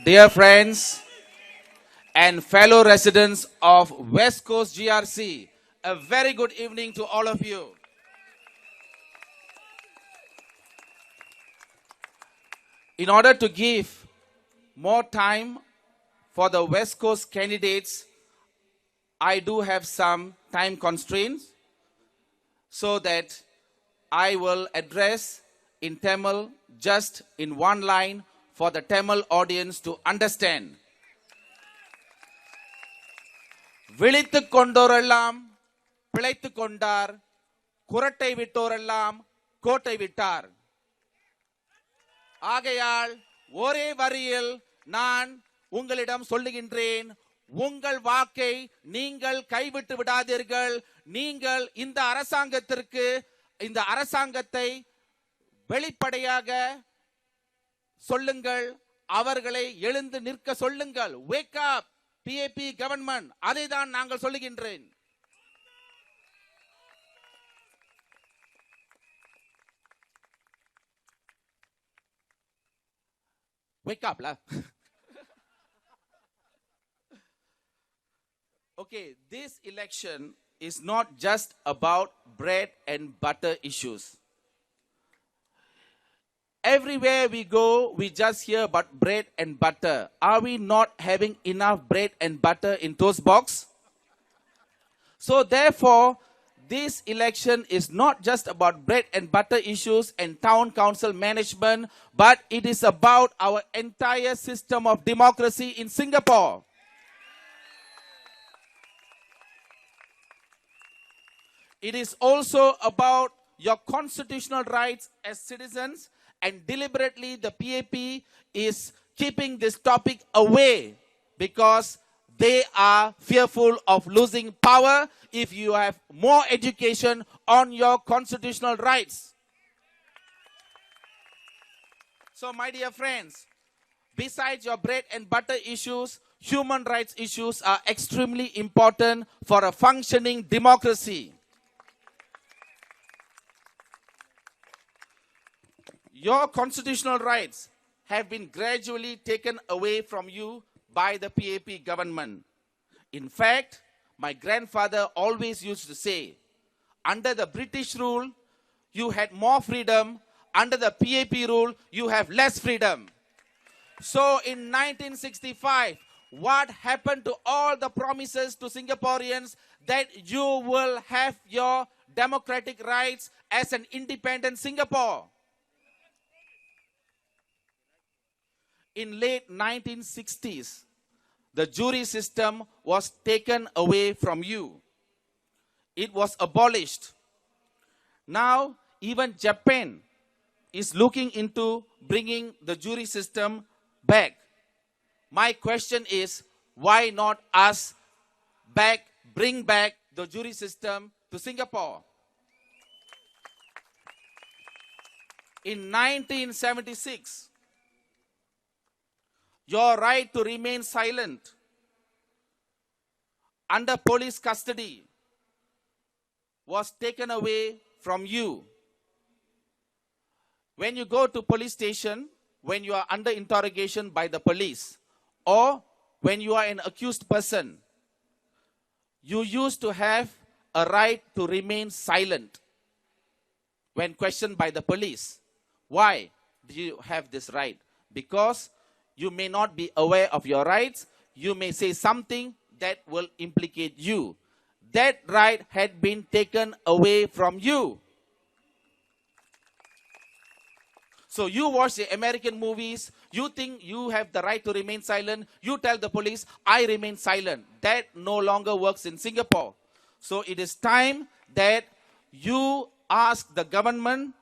Dear friends and fellow residents of West Coast GRC, a very good evening to all of you. In order to give more time for the West Coast candidates, I do have some time constraints so that I will address in Tamil just in one line for the Tamil audience to understand. விழித்துக் கொண்டோரெல்லாம் பிழைத்துக் கொண்டார், குரட்டை விட்டோரெல்லாம் கோட்டை விட்டார். ஆகையால் ஒரே வரியில் நான் உங்களிடம் சொல்லுகின்றேன், உங்கள் வாக்கை நீங்கள் கைவிட்டு விடாதீர்கள். நீங்கள் இந்த அரசாங்கத்தை வெளிப்படையாக சொல்லுங்கள், அவர்களை எழுந்து நிற்க சொல்லுங்கள். Wake up PAP government, அதை தான் நாங்கள் சொல்லுகின்றேன். Wake up lah. Okay, this election is not just about bread and butter issues. Everywhere we go, we just hear about bread and butter. Are we not having enough bread and butter in toast box? So therefore, this election is not just about bread and butter issues and town council management, but it is about our entire system of democracy in Singapore. It is also about your constitutional rights as citizens, and deliberately the PAP is keeping this topic away because they are fearful of losing power if you have more education on your constitutional rights. So my dear friends, besides your bread and butter issues, human rights issues are extremely important for a functioning democracy. Your constitutional rights have been gradually taken away from you by the PAP government. In fact, my grandfather always used to say, under the British rule, you had more freedom. Under the PAP rule, you have less freedom. So in 1965, what happened to all the promises to Singaporeans that you will have your democratic rights as an independent Singapore? In late 1960s, the jury system was taken away from you. It was abolished. Now, even Japan is looking into bringing the jury system back. My question is, why not us bring back the jury system to Singapore? In 1976, your right to remain silent under police custody was taken away from you. When you go to police station, when you are under interrogation by the police, or when you are an accused person, you used to have a right to remain silent when questioned by the police. Why do you have this right? Because you may not be aware of your rights. You may say something that will implicate you. That right had been taken away from you. So you watch the American movies, you think you have the right to remain silent, you tell the police, I remain silent. That no longer works in Singapore. So it is time that you ask the government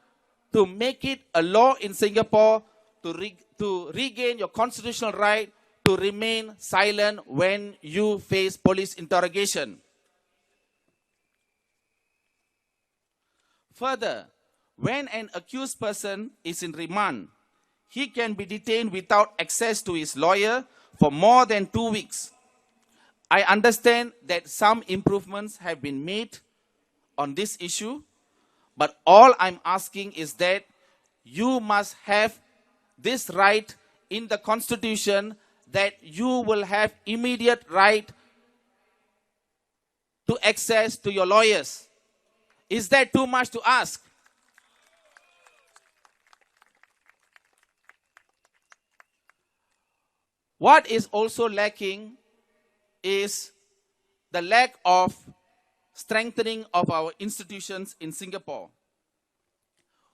to make it a law in Singapore to regain your constitutional right to remain silent when you face police interrogation. Further, when an accused person is in remand, he can be detained without access to his lawyer for more than 2 weeks. I understand that some improvements have been made on this issue, but all I'm asking is that you must have this right in the Constitution that you will have immediate right to access to your lawyers. Is that too much to ask? What is also lacking is the lack of strengthening of our institutions in Singapore.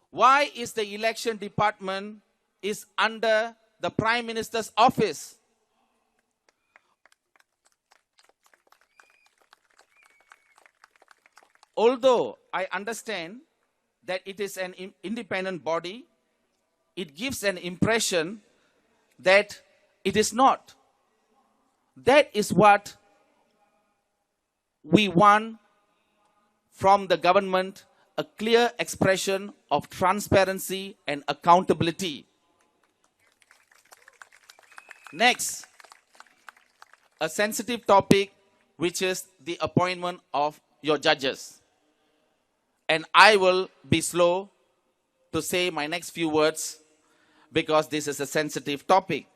Why is the election department is under the Prime Minister's office? Although I understand that it is an independent body, it gives an impression that it is not. That is what we want from the government, a clear expression of transparency and accountability. Next, a sensitive topic, which is the appointment of your judges. And I will be slow to say my next few words because this is a sensitive topic.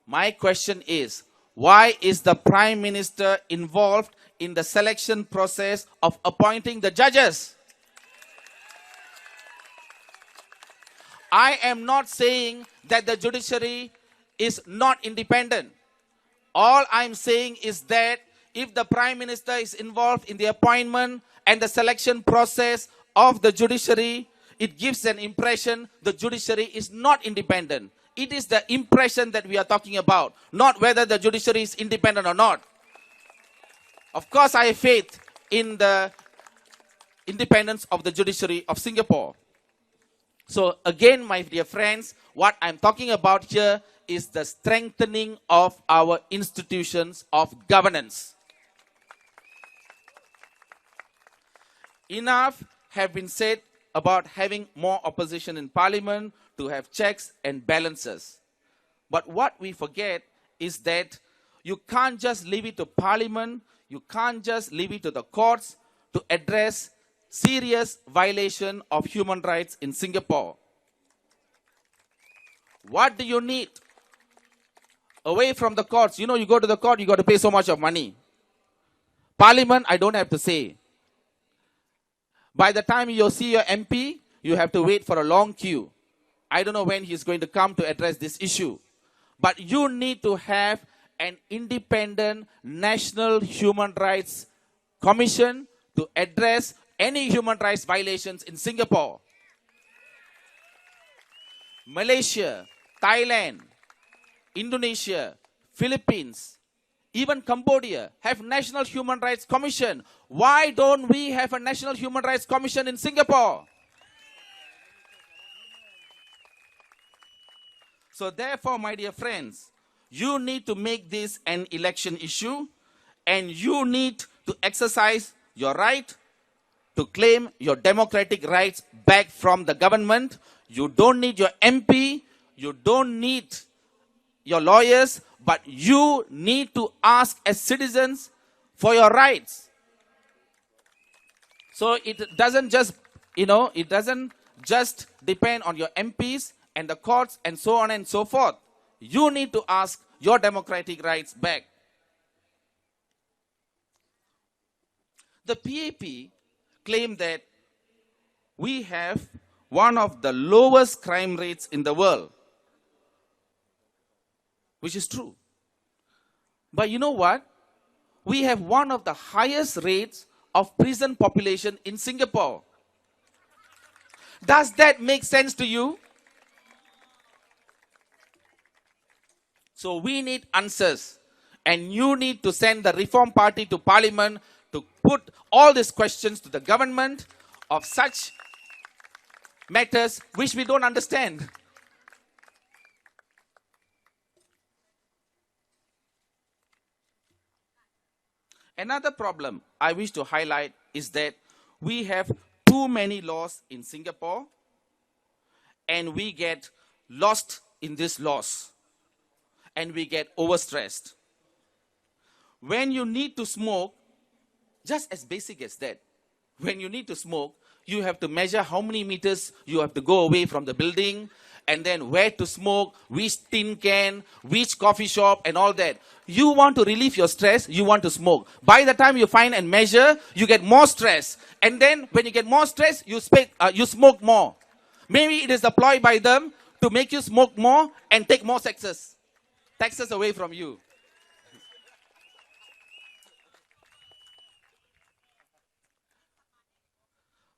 My question is, why is the Prime Minister involved in the selection process of appointing the judges? I am not saying that the judiciary is not independent. All I'm saying is that if the Prime Minister is involved in the appointment and the selection process of the judiciary, it gives an impression the judiciary is not independent. It is the impression that we are talking about, not whether the judiciary is independent or not. Of course, I have faith in the independence of the judiciary of Singapore. So again, my dear friends, what I'm talking about here is the strengthening of our institutions of governance. Enough have been said about having more opposition in parliament, to have checks and balances. But what we forget is that you can't just leave it to parliament, you can't just leave it to the courts to address serious violation of human rights in Singapore. What do you need? Away from the courts, you know, you go to the court, you got to pay so much of money. Parliament, I don't have to say. By the time you see your MP, you have to wait for a long queue. I don't know when he's going to come to address this issue. But you need to have an independent National Human Rights Commission to address any human rights violations in Singapore. Malaysia, Thailand, Indonesia, Philippines, even Cambodia have National Human Rights Commission. Why don't we have a National Human Rights Commission in Singapore? So therefore, my dear friends, you need to make this an election issue, and you need to exercise your right to claim your democratic rights back from the government. You don't need your MP, you don't need your lawyers, but you need to ask as citizens for your rights. So it doesn't just, it doesn't just depend on your MPs and the courts and so on and so forth. You need to ask your democratic rights back. The PAP claim that we have one of the lowest crime rates in the world, which is true. But you know what? We have one of the highest rates of prison population in Singapore. Does that make sense to you? So we need answers, and you need to send the Reform Party to Parliament to put all these questions to the government of such matters which we don't understand. Another problem I wish to highlight is that we have too many laws in Singapore, and we get lost in these laws, and we get overstressed. When you need to smoke, just as basic as that, when you need to smoke, you have to measure how many meters you have to go away from the building, and then where to smoke, which tin can, which coffee shop, and all that. You want to relieve your stress, you want to smoke. By the time you find and measure, you get more stress. And then when you get more stress, you smoke more. Maybe it is a ploy by them to make you smoke more and take more taxes away from you.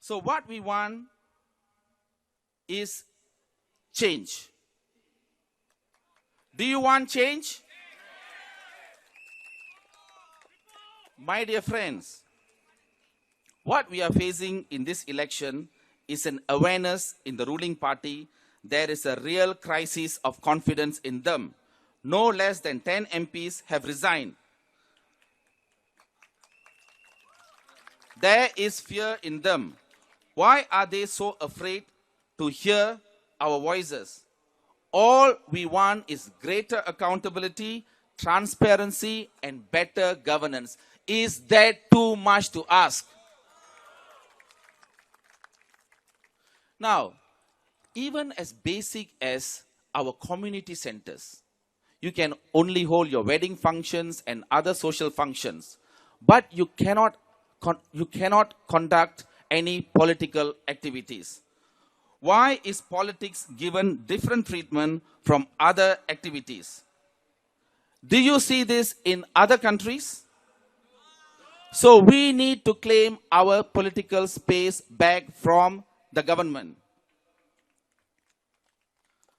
So what we want is change. Do you want change? My dear friends, what we are facing in this election is an awareness in the ruling party. There is a real crisis of confidence in them. No less than 10 MPs have resigned. There is fear in them. Why are they so afraid to hear our voices? All we want is greater accountability, transparency, and better governance. Is that too much to ask? Now, even as basic as our community centers, you can only hold your wedding functions and other social functions, but you cannot conduct any political activities. Why is politics given different treatment from other activities? Do you see this in other countries? So we need to claim our political space back from the government.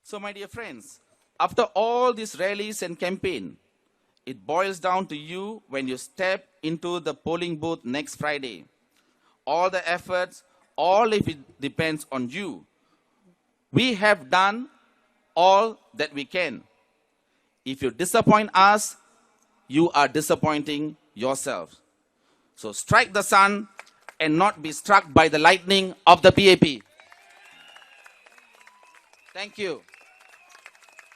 So my dear friends, after all these rallies and campaign, it boils down to you when you step into the polling booth next Friday. All the efforts, all if it depends on you. We have done all that we can. If you disappoint us, you are disappointing yourself. So strike the sun and not be struck by the lightning of the PAP. Thank you.